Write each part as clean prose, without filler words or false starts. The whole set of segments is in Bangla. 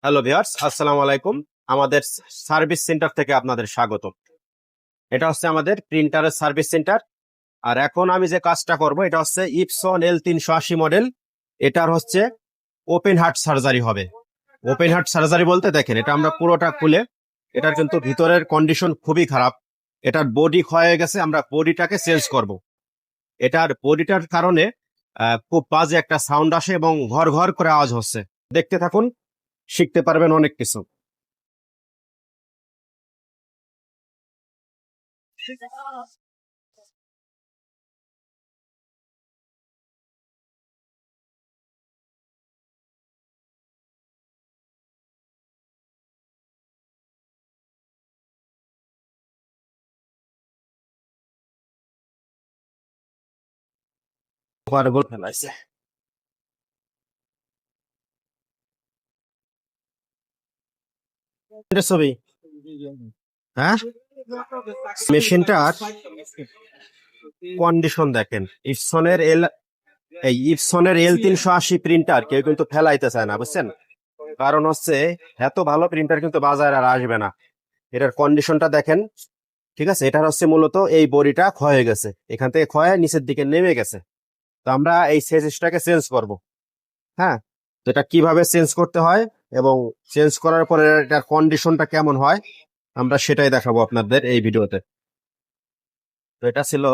হ্যালো ভিউয়ার্স, আসসালামু আলাইকুম। আমাদের সার্ভিস সেন্টার থেকে আপনাদের স্বাগত। এটা হচ্ছে আমাদের প্রিন্টারের সার্ভিস সেন্টার। আর এখন আমি যে কাজটা করব এটা হচ্ছে ইপসন L380 মডেল। এটার হচ্ছে ওপেন হার্ট সার্জারি হবে। ওপেন হার্ট সার্জারি বলতে দেখেন, এটা আমরা পুরোটা খুলে, এটার কিন্তু ভিতরের কন্ডিশন খুবই খারাপ। এটার বডি ক্ষয় হয়ে গেছে, আমরা বডিটাকে চেঞ্জ করব। এটার বডিটার কারণে খুব বাজে একটা সাউন্ড আসে এবং ঘর ঘর করে আওয়াজ হচ্ছে। দেখতে থাকুন, শিখতে পারবেন অনেক কিছু। পারবো ফেলাইছে এটা ছবি। হ্যাঁ, মেশিনটার কন্ডিশন দেখেন। ইপসনের L380 প্রিন্টার কেউ কিন্তু ফেলাইতে চায় না, বুঝছেন? কারণ হচ্ছে এত ভালো প্রিন্টার কিন্তু বাজারে আর আসবে না। এটার কন্ডিশনটা দেখেন, ঠিক আছে? এটার হচ্ছে মূলত এই বডিটা ক্ষয় হয়ে গেছে, এখান থেকে ক্ষয় হয়ে নিচের দিকে নেমে গেছে। তো আমরা এই সেজটাকে চেঞ্জ করব। হ্যাঁ, তো এটা কিভাবে চেঞ্জ করতে হয় এবং চেঞ্জ করার পরে এটার কন্ডিশনটা কেমন হয় আমরা সেটাই দেখাবো আপনাদের এই ভিডিওতে। তো এটা ছিল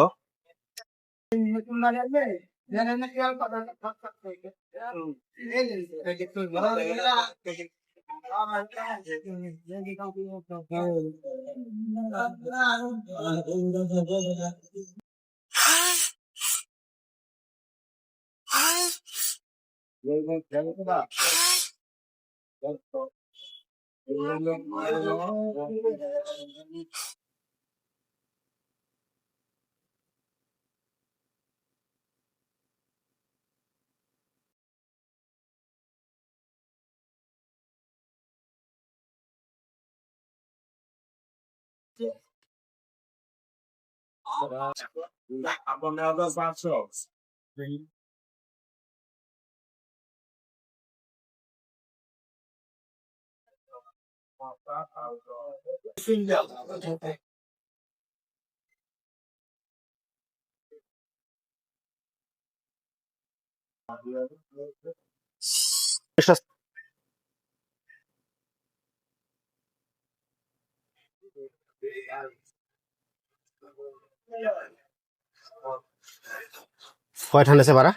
কয়টা নেছে পারা।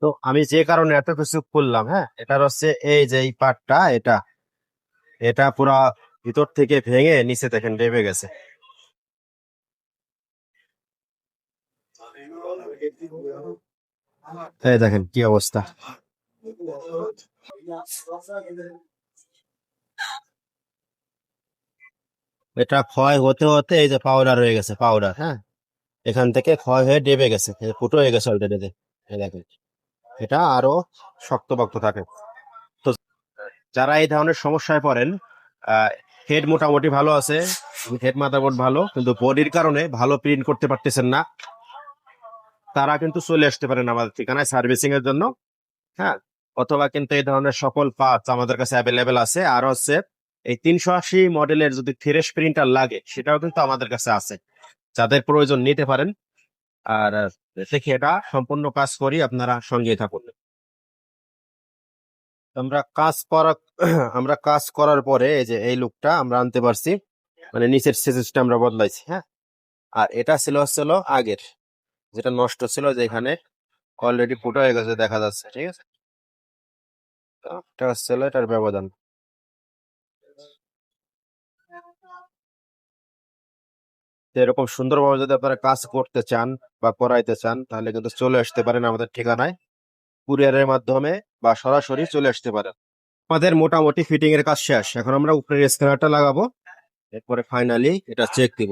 তো আমি যে কারণে এত কিছু করলাম, হ্যাঁ, এটার হচ্ছে এই যে এই পার্টটা, এটা এটা পুরা ভিতর থেকে ভেঙে নিচে দেখেন ডেবে গেছে। এই দেখেন কি অবস্থা। এটা ক্ষয় হতে হতে এই যে পাউডার হয়ে গেছে, পাউডার, হ্যাঁ, এখান থেকে ক্ষয় হয়ে ডেবে গেছে, এই যে ফুটো হয়ে গেছে অলরেডি। দেখেন, এটা আরো শক্তপোক্ত থাকে। তো যারা এই ধরনের সমস্যায় পড়েন, হেড মোটামুটি ভালো আছে, হেড মাদারবোর্ড ভালো, কিন্তু বডির কারণে ভালো প্রিন্ট করতে পারতেছেন না, তারা কিন্তু চলে আসতে পারেন আমাদের ঠিকানায় সার্ভিসিং এর জন্য। হ্যাঁ, অথবা কিন্তু এই ধরনের সকল পার্টস আমাদের কাছে অ্যাভেলেবেল আছে। আর হচ্ছে এই 380 মডেলের যদি ফ্রেশ প্রিন্টার লাগে সেটাও কিন্তু আমাদের কাছে আছে, যাদের প্রয়োজন নিতে পারেন। আর দেখি এটা সম্পূর্ণ কাজ করি, আপনারা সঙ্গে থাকুন। আমরা কাজ করা আমরা কাজ করার পরে এই যে এই লুকটা আমরা আনতে পারছি, মানে নিচের সেজেসটা আমরা বদলাইছি। হ্যাঁ, আর এটা ছিল আগের, যেটা নষ্ট ছিল, যেখানে অলরেডি ফুটো হয়ে গেছে দেখা যাচ্ছে, ঠিক আছে? তো এটা হচ্ছিল এটার ব্যবধান। তো এরকম সুন্দরভাবে যদি আপনারা কাজ করতে চান বা করাইতে চান তাহলে কিন্তু চলে আসতে পারেন আমাদের ঠিকানায়, কুরিয়ারের মাধ্যমে বা সরাসরি চলে আসতে পারেন। আমাদের মোটামুটি ফিটিং এর কাজ শেষ, এখন আমরা উপরের স্ক্যানারটা লাগাবো, এরপরে ফাইনালি এটা চেক দিব।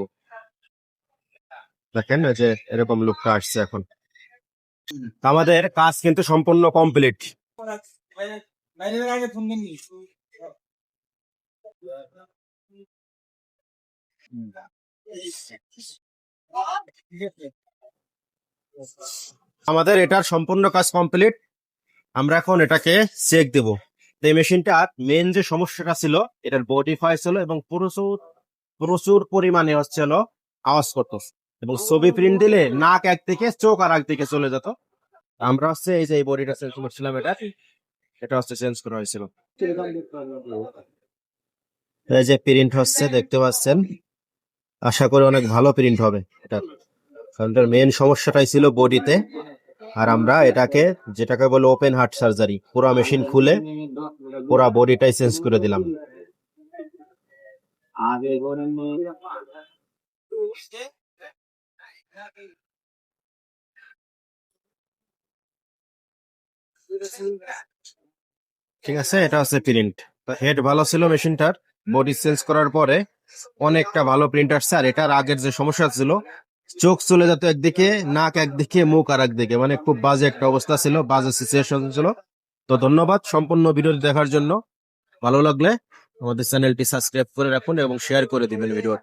দেখেন এই যে এরকম লুকটা আসছে এখন। আমাদের কাজ কিন্তু সম্পূর্ণ কমপ্লিট। আমাদের এটার সম্পূর্ণ কাজ কমপ্লিট, আমরা এখন এটাকে চেক দেব। তো এই মেশিনটার মেন যে সমস্যাটা ছিল, এটার বডি ক্ষয় ছিল এবং প্রচুর প্রচুর পরিমাণে হচ্ছে হলো আওয়াজ করতো, এবং ছবি প্রিন্ট দিলে নাক একদিকে চোখ আর একদিকে চলে যেত। আমরা হচ্ছে এই যে এই বডিটা চেঞ্জ করছিলাম, এটা হচ্ছে চেঞ্জ করা হয়েছিল। এই যে প্রিন্ট হচ্ছে দেখতে পাচ্ছেন, আশা করি অনেক ভালো প্রিন্ট হবে এটা, কারণ এটার মেন সমস্যাটাই ছিল বডিতে। আর আমরা এটাকে, যেটাকে বলে ওপেন হার্ট সার্জারি, পুরো মেশিন খুলে পুরো বডিটাই চেঞ্জ করে দিলাম। ঠিক আছে, এটা হচ্ছে প্রিন্ট। হেড ভালো ছিল মেশিনটার, বডি চেঞ্জ করার পরে অনেকটা ভালো প্রিন্ট আসছে। আর এটার আগের যে সমস্যা ছিল, চোখ চলে যেত একদিকে, নাক একদিকে, মুখ আর একদিকে, মানে খুব বাজে একটা অবস্থা ছিল, বাজে সিচুয়েশন ছিল। তো ধন্যবাদ সম্পূর্ণ ভিডিওটি দেখার জন্য। ভালো লাগলে আমাদের চ্যানেলটি সাবস্ক্রাইব করে রাখুন এবং শেয়ার করে দিবেন ভিডিও।